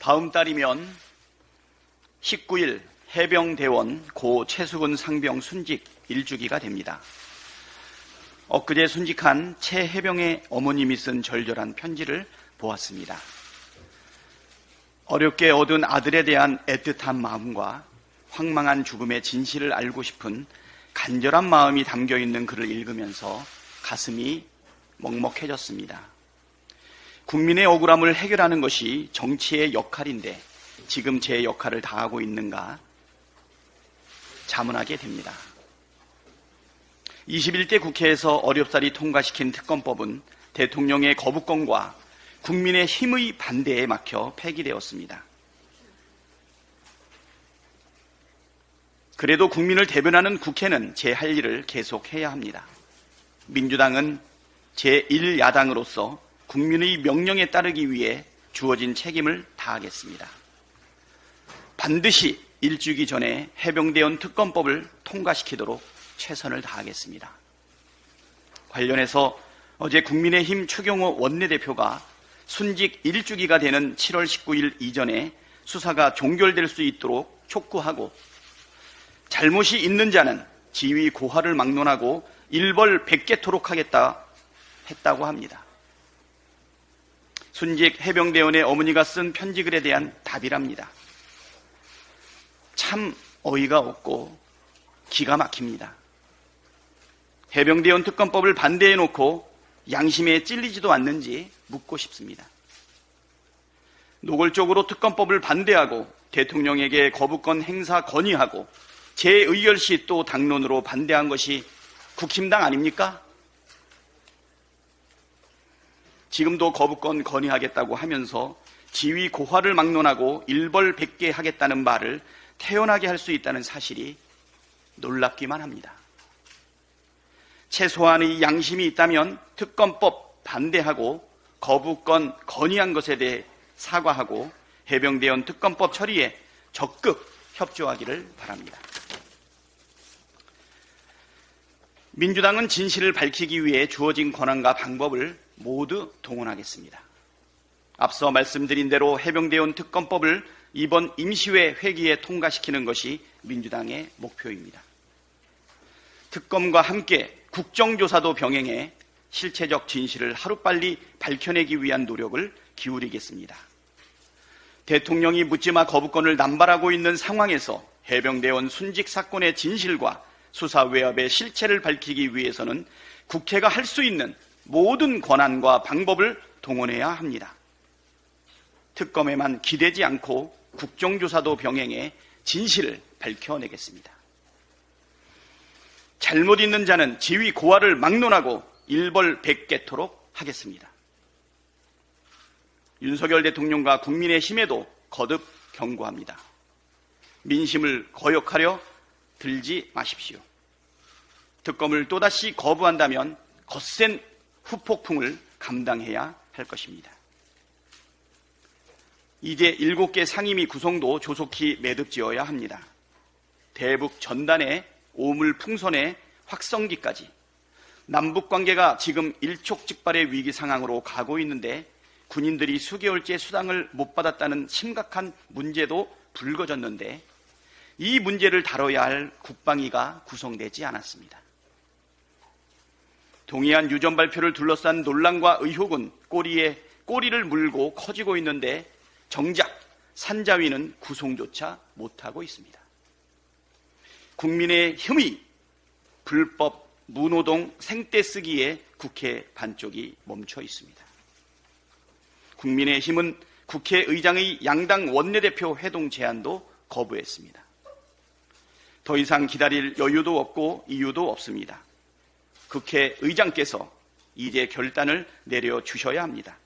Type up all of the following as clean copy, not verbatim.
다음 달이면 19일 해병대원 고 최수근 상병 순직 1주기가 됩니다. 엊그제 순직한 최 해병의 어머님이 쓴 절절한 편지를 보았습니다. 어렵게 얻은 아들에 대한 애틋한 마음과 황망한 죽음의 진실을 알고 싶은 간절한 마음이 담겨있는 글을 읽으면서 가슴이 먹먹해졌습니다. 국민의 억울함을 해결하는 것이 정치의 역할인데 지금 제 역할을 다하고 있는가 자문하게 됩니다. 21대 국회에서 어렵사리 통과시킨 특검법은 대통령의 거부권과 국민의 힘의 반대에 막혀 폐기되었습니다. 그래도 국민을 대변하는 국회는 제 할 일을 계속해야 합니다. 민주당은 제1야당으로서 국민의 명령에 따르기 위해 주어진 책임을 다하겠습니다. 반드시 일주기 전에 해병대원 특검법을 통과시키도록 최선을 다하겠습니다. 관련해서 어제 국민의힘 추경호 원내대표가 순직 1주기가 되는 7월 19일 이전에 수사가 종결될 수 있도록 촉구하고 잘못이 있는 자는 지위 고하를 막론하고 일벌 100개토록 하겠다 했다고 합니다. 순직 해병대원의 어머니가 쓴 편지글에 대한 답이랍니다. 참 어이가 없고 기가 막힙니다. 해병대원 특검법을 반대해놓고 양심에 찔리지도 않는지 묻고 싶습니다. 노골적으로 특검법을 반대하고 대통령에게 거부권 행사 건의하고 재의결시 또 당론으로 반대한 것이 국힘당 아닙니까? 지금도 거부권 건의하겠다고 하면서 지위 고하를 막론하고 일벌 100개 하겠다는 말을 태연하게 할 수 있다는 사실이 놀랍기만 합니다. 최소한의 양심이 있다면 특검법 반대하고 거부권 건의한 것에 대해 사과하고 해병대원 특검법 처리에 적극 협조하기를 바랍니다. 민주당은 진실을 밝히기 위해 주어진 권한과 방법을 모두 동원하겠습니다. 앞서 말씀드린 대로 해병대원 특검법을 이번 임시회 회기에 통과시키는 것이 민주당의 목표입니다. 특검과 함께 국정조사도 병행해 실체적 진실을 하루빨리 밝혀내기 위한 노력을 기울이겠습니다. 대통령이 묻지마 거부권을 남발하고 있는 상황에서 해병대원 순직 사건의 진실과 수사 외압의 실체를 밝히기 위해서는 국회가 할 수 있는 모든 권한과 방법을 동원해야 합니다. 특검에만 기대지 않고 국정조사도 병행해 진실을 밝혀내겠습니다. 잘못 있는 자는 지위 고하를 막론하고 일벌 100개토록 하겠습니다. 윤석열 대통령과 국민의힘에도 거듭 경고합니다. 민심을 거역하려 들지 마십시오. 특검을 또다시 거부한다면 거센 후폭풍을 감당해야 할 것입니다. 이제 7개 상임위 구성도 조속히 매듭지어야 합니다. 대북 전단의 오물풍선의 확성기까지 남북관계가 지금 일촉즉발의 위기 상황으로 가고 있는데 군인들이 수개월째 수당을 못 받았다는 심각한 문제도 불거졌는데 이 문제를 다뤄야 할 국방위가 구성되지 않았습니다. 동해안 유전 발표를 둘러싼 논란과 의혹은 꼬리에 꼬리를 물고 커지고 있는데 정작 산자위는 구성조차 못하고 있습니다. 국민의 힘이 불법 무노동 생떼 쓰기에 국회 반쪽이 멈춰 있습니다. 국민의 힘은 국회의장의 양당 원내대표 회동 제안도 거부했습니다. 더 이상 기다릴 여유도 없고 이유도 없습니다. 국회의장께서 이제 결단을 내려주셔야 합니다.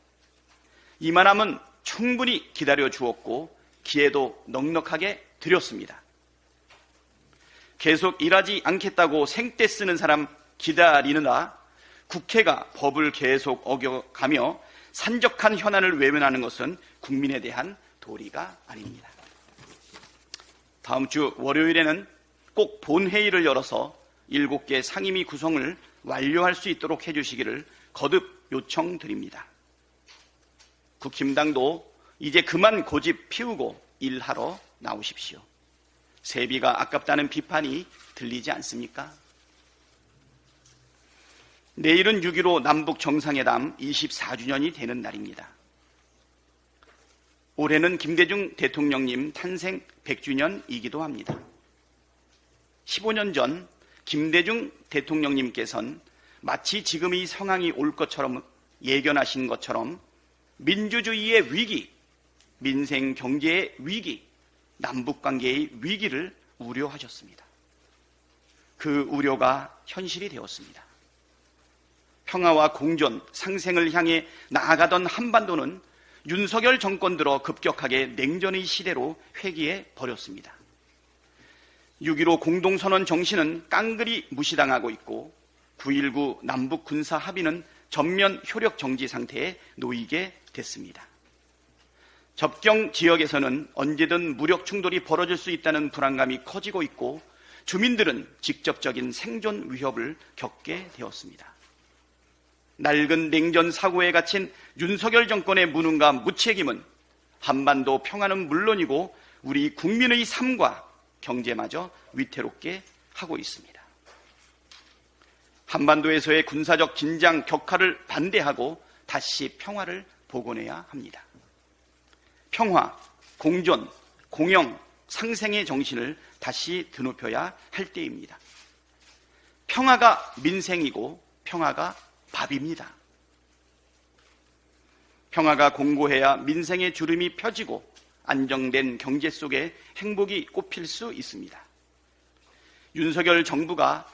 이만하면 충분히 기다려 주었고 기회도 넉넉하게 드렸습니다. 계속 일하지 않겠다고 생떼 쓰는 사람 기다리느라 국회가 법을 계속 어겨가며 산적한 현안을 외면하는 것은 국민에 대한 도리가 아닙니다. 다음 주 월요일에는 꼭 본회의를 열어서 7개 상임위 구성을 완료할 수 있도록 해주시기를 거듭 요청드립니다. 국힘당도 이제 그만 고집 피우고 일하러 나오십시오. 세비가 아깝다는 비판이 들리지 않습니까? 내일은 6.15 남북 정상회담 24주년이 되는 날입니다. 올해는 김대중 대통령님 탄생 100주년이기도 합니다. 15년 전 김대중 대통령님께서는 마치 지금 이 상황이 올 것처럼 예견하신 것처럼 민주주의의 위기, 민생 경제의 위기, 남북관계의 위기를 우려하셨습니다. 그 우려가 현실이 되었습니다. 평화와 공존, 상생을 향해 나아가던 한반도는 윤석열 정권 들어 급격하게 냉전의 시대로 회귀해 버렸습니다. 6.15 공동선언 정신은 깡그리 무시당하고 있고 9.19 남북 군사 합의는 전면 효력 정지 상태에 놓이게 됐습니다. 접경 지역에서는 언제든 무력 충돌이 벌어질 수 있다는 불안감이 커지고 있고 주민들은 직접적인 생존 위협을 겪게 되었습니다. 낡은 냉전 사고에 갇힌 윤석열 정권의 무능과 무책임은 한반도 평화는 물론이고 우리 국민의 삶과 경제마저 위태롭게 하고 있습니다. 한반도에서의 군사적 긴장 격화를 반대하고 다시 평화를 복원해야 합니다. 평화, 공존, 공영, 상생의 정신을 다시 드높여야 할 때입니다. 평화가 민생이고 평화가 밥입니다. 평화가 공고해야 민생의 주름이 펴지고 안정된 경제 속에 행복이 꽃필 수 있습니다. 윤석열 정부가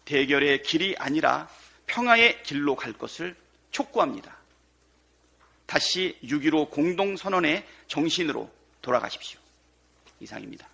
대결의 길이 아니라 평화의 길로 갈 것을 촉구합니다. 다시 6.15 공동선언의 정신으로 돌아가십시오. 이상입니다.